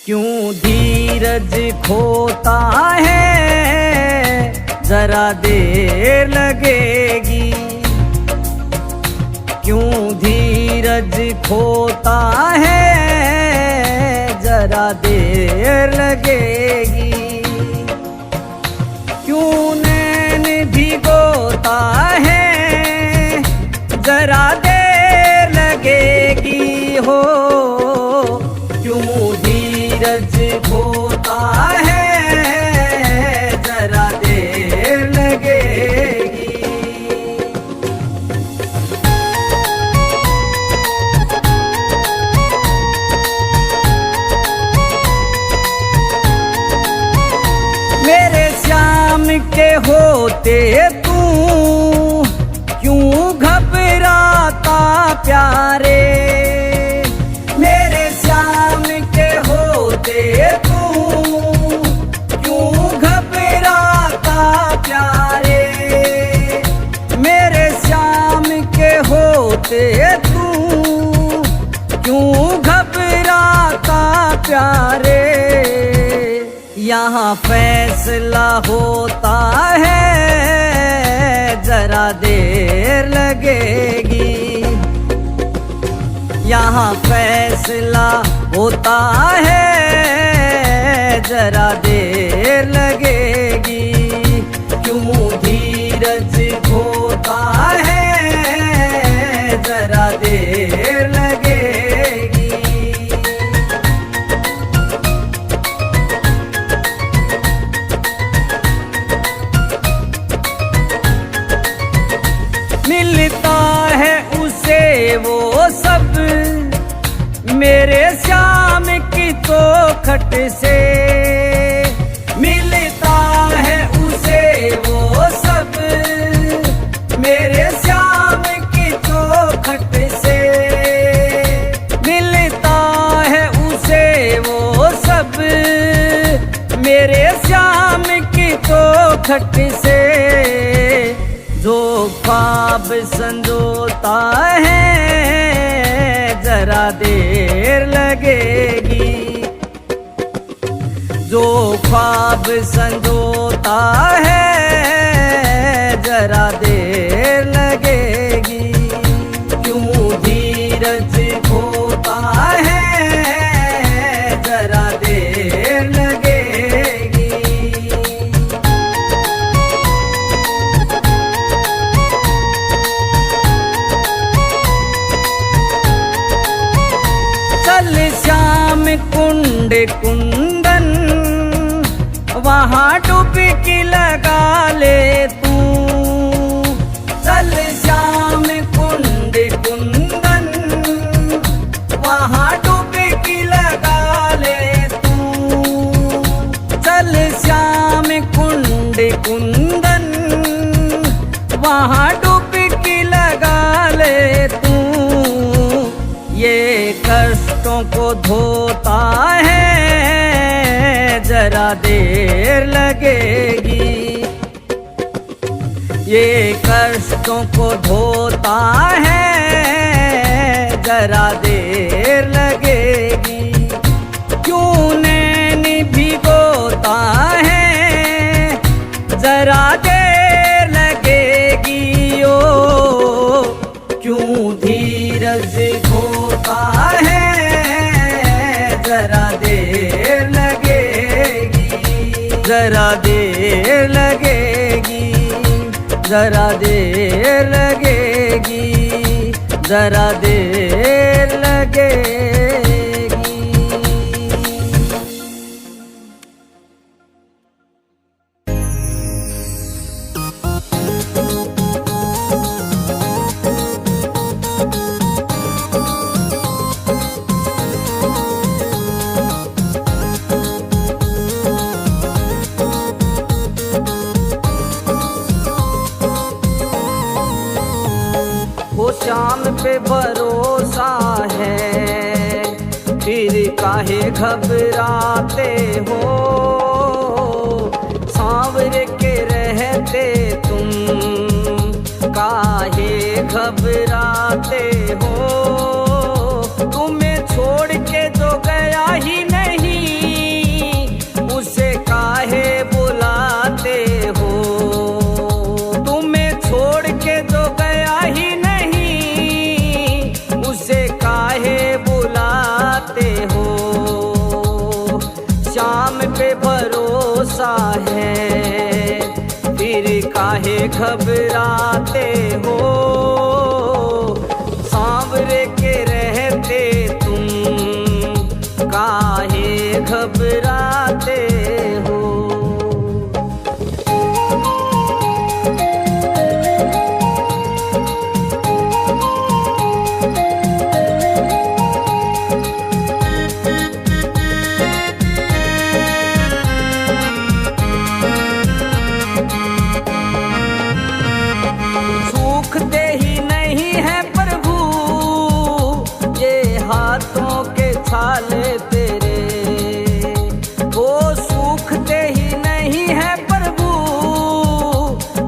क्यों धीरज खोता है, जरा देर लगेगी। क्यों धीरज खोता है, जरा देर लगेगी। क्यों नैन भिगोता है, जरा देर लगेगी हो। क्यों धीरज खोता है, जरा देर लगेगी। मेरे श्याम के होते तू क्यों घबराता प्यारे। मेरे श्याम के होते तू क्यों घबराता प्यारे। मेरे श्याम के होते तू क्यों घबराता प्यारे। यहाँ फैसला होता है, जरा देर लगेगी। यहाँ फैसला होता है, जरा देर लगेगी। क्यों धीरज खोता है, जरा देर लगेगी। मिलता है उसे वो सब मेरे श्याम की तो खट से। मिलता है उसे वो सब मेरे श्याम की तो खट से। मिलता है उसे वो सब मेरे श्याम की तो खट से। जो ख्वाब संजोता है, जरा देर लगेगी। जो ख्वाब संजोता है, जरा देर लगेगी। क्यों धीरज खोता है, जरा देर लगेगी। चल श्याम कुंड कुंदन, वहाँ डुबकी लगा ले तू। चल श्याम कुंड कुंदन, वहाँ डुबकी लगा ले तू। चल श्याम कुंड कुंदन, वहाँ डुबकी लगा ले तू। ये कष्टों को धोता है, जरा देर लगेगी। ये कष्टों को धोता है, जरा देर लगेगी। क्यों नैन भिगोता है, जरा देर लगेगी ओ। क्यों धीरज खोता है, जरा देर लगेगी। जरा देर लगेगी, जरा देर लगेगी, जरा देर लगेगी। वो शाम पे भरोसा है, फिर काहे घबराते हो। सांवरे घबराते हो? तुम्हें छोड़ के जो गया ही नहीं, उसे काहे बुलाते हो? तुम्हें छोड़ के जो गया ही नहीं, उसे काहे बुलाते हो? शाम पे भरोसा है, फिर काहे घबराते हो? सांवरे के रहते तुम काहे घबराते हो? सूखते ही नहीं है प्रभु ये हाथों के छाले तेरे, वो सूखते ही नहीं है प्रभु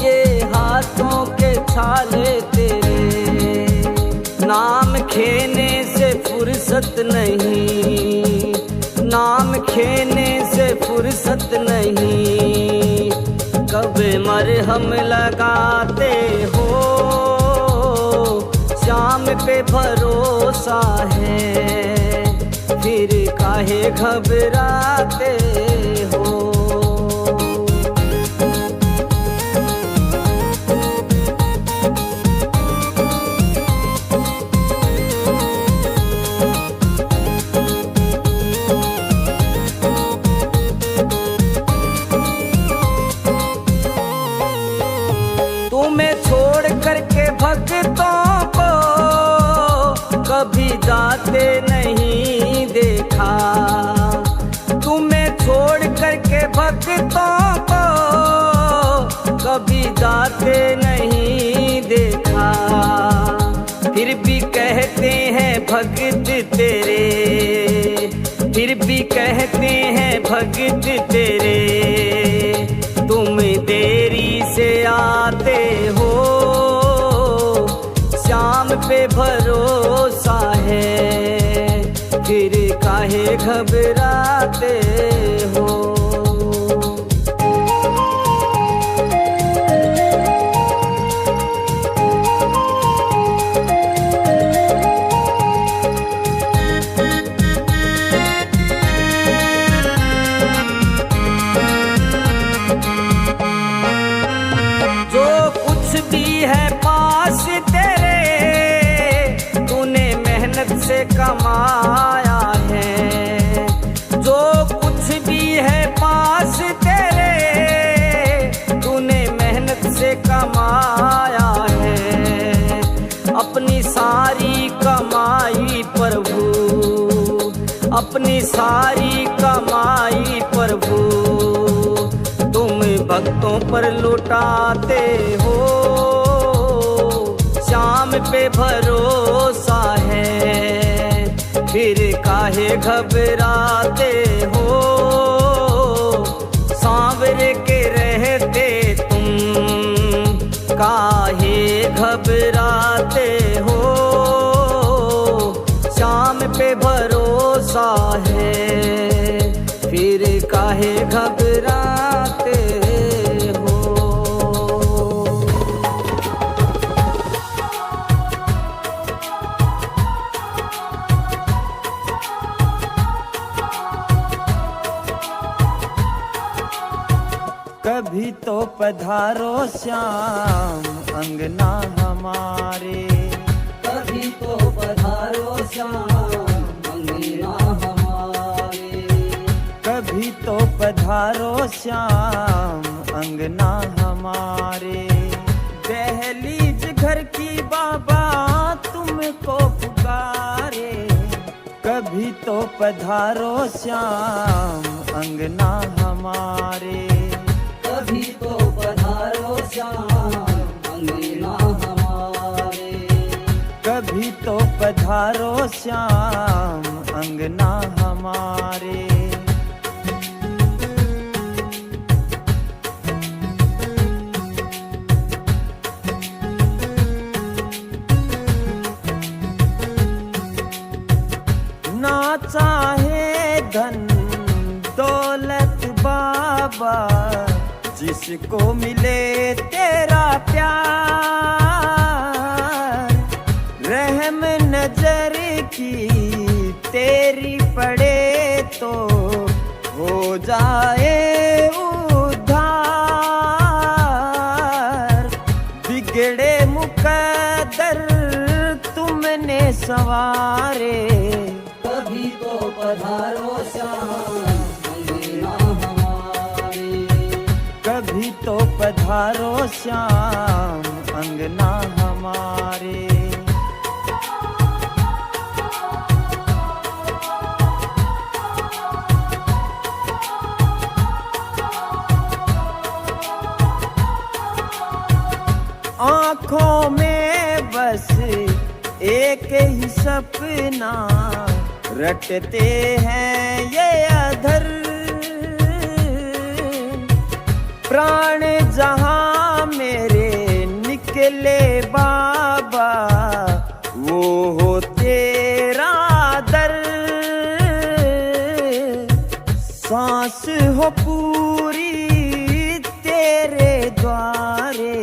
ये हाथों के छाले तेरे। नाम खेने से फुर्सत नहीं, नाम खेने से फुर्सत नहीं, कब मरहम लगाते हो? शाम पे भरोसा है, फिर काहे घबराते हो? तुम्हें छोड़ करके भक्तों को कभी जाते नहीं देखा। तुम्हें छोड़ करके भक्तों को कभी जाते नहीं देखा। फिर भी कहते हैं भक्त तेरे, फिर भी कहते हैं भक्त तेरे, तुम देरी से आते हो। शाम पे भरोसा है, फिर काहे घबराते हो? जो कुछ भी है पास तेरे, तूने मेहनत से कमाया है। जो कुछ भी है पास तेरे, तूने मेहनत से कमाया है। अपनी सारी कमाई प्रभु, अपनी सारी कमाई प्रभु तुम भक्तों पर लुटाते हो। शाम पे भरोसा है, फिर काहे घबराते हो? सांवरे के रहते तुम काहे घबराते हो? शाम पे भरोसा है, फिर काहे घबराते हो? कभी तो पधारो श्याम अंगना हमारे, कभी तो पधारो श्याम अंगना हमारे, कभी तो पधारो श्याम अंगना हमारे। दहलीज घर की बाबा तुमको पुकारे, कभी तो पधारो श्याम अंगना हमारे, कभी तो पधारो श्याम अंगना हमारे, कभी तो पधारो श्याम अंगना हमारे। बाबा जिसको मिले तेरा प्यार, रहम नजर की तेरी पड़े तो हो जाए उद्धार। बिगड़े मुकद्दर तुमने सवारे, कभी तो पधारो श्याम अंगना हमारे। कभी तो पधारो श्याम अंगना हमारे। आँखों में बस एक ही सपना रटते हैं ये अधर, प्राण जहाँ मेरे निकले बाबा वो हो तेरा दर। सांस हो पूरी तेरे द्वारे,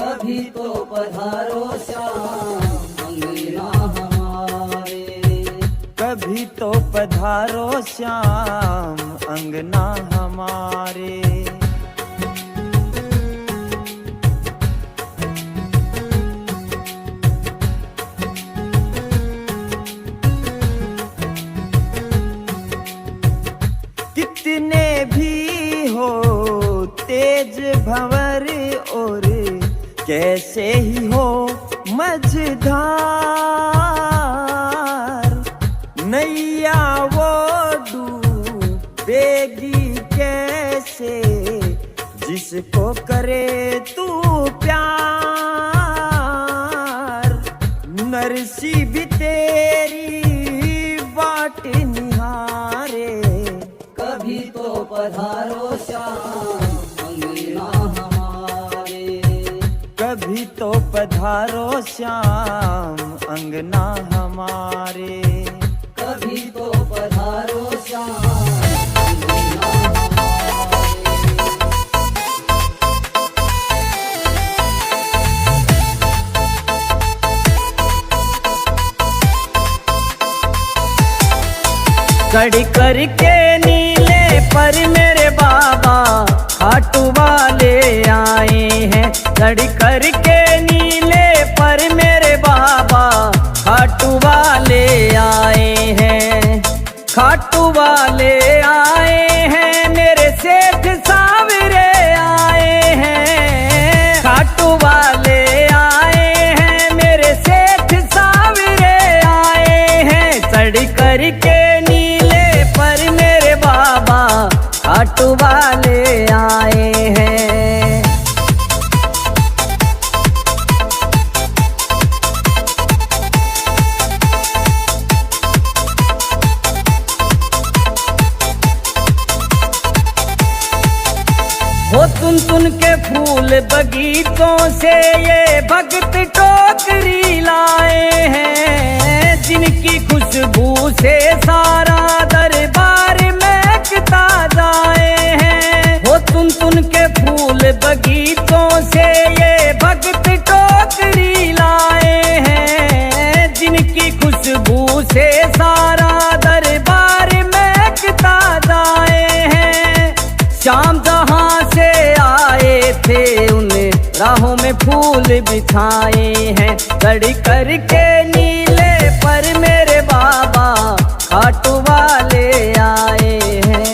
कभी तो पधारो श्याम अंगना हमारे। कभी तो पधारो श्याम अंगना हमारे। कितने भी हो तेज भंवर और कैसे ही हो मझधार, नैया वो डूबेगी कैसे जिसको करे तू प्यार। नरसी भी तेरी बाट निहारे, कभी तो पधारो श्याम अंगना हमारे। कभी तो पधारो श्याम अंगना हमारे। कभी तो पधारो श्याम अंगना कड़ी करके नीले पर मेरे बाबा खाटू वाले आए हैं। कड़ी करके नीले पर मेरे बाबा खाटू वाले आए हैं। खाटू वाले आए हैं मेरे सेठ सावरे आए हैं। खाटू वाले आए हैं मेरे सेठ सावरे आए हैं। चढ़ करके नीले पर मेरे बाबा खाटू वाले आए हैं। वो तुन के फूल बगीचों से ये भगत टोकरी लाए हैं, जिनकी खुशबू से सारा दरबार महकता जाए हैं। वो तुन के फूल बगीचों से ये भगत टोकरी लाए हैं, जिनकी खुशबू से सारा दरबार महकता जाए हैं। श्याम जहाँ से आए थे उन राहों में फूल बिछाए हैं। कड़ी करके नीले पर मेरे बाबा खाटू वाले आए हैं।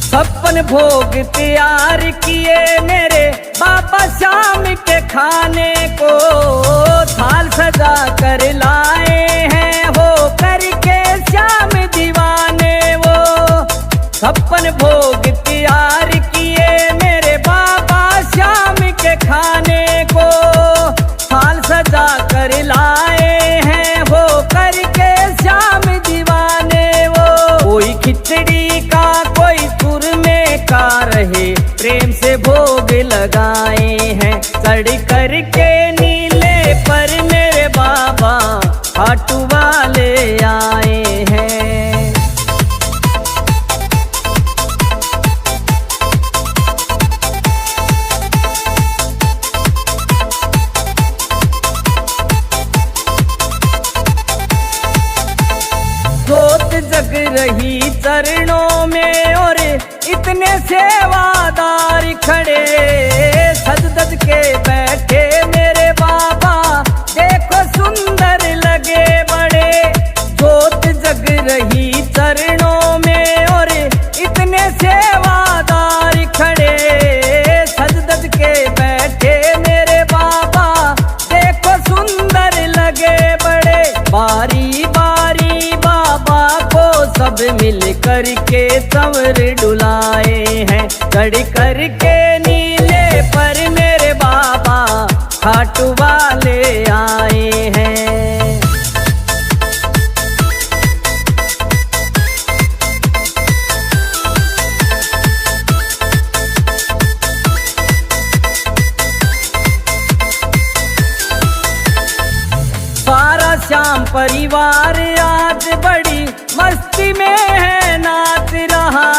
छप्पन भोग तैयार किए मेरे बाबा शाम के खाने को, थाल सजा कर लाए हैं हो करके श्याम दीवाने वो। छप्पन भोग तैयार किए मेरे बाबा शाम के खाने को, थाल सजा कर लाए हैं हो करके श्याम दीवाने वो। कोई खिचड़ी का कोई चूरमे का रहे प्रेम सेवादार खड़े सज धज के बैठे मेरे बाबा, देखो सुंदर लगे बड़े, जोत जग रही चरणों में और इतने सेवादार खड़े सज धज के बैठे मेरे बाबा, देखो सुंदर लगे बड़े। बारी बारी बाबा को सब मिल करके संवर डुलाए हैं, चढ़ करके नीले पर मेरे बाबा खाटू वाले आए हैं। सारा श्याम परिवार आज बड़ी मस्ती में है नाच रहा,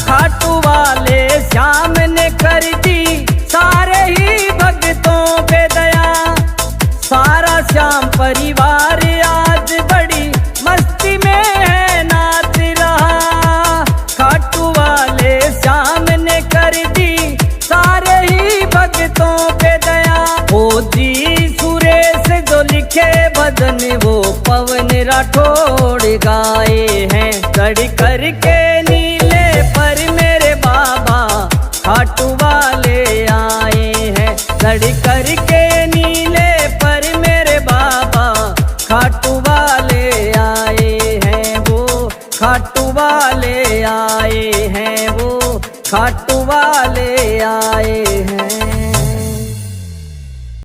खाटू वाले श्याम ने कर दी सारे ही भक्तों पे दया। सारा श्याम परिवार आज बड़ी मस्ती में है नाच रहा, खाटू वाले श्याम ने कर दी सारे ही भक्तों पे दया। ओ जी सुरेश जो लिखे भजन वो पवन राठौड़ गाए हैं, चढ़ करके नीले पर मेरे बाबा खाटू वाले आए हैं, चढ़ करके नीले पर मेरे बाबा खाटू वाले आए हैं, वो खाटू वाले आए हैं, वो खाटू वाले आए हैं।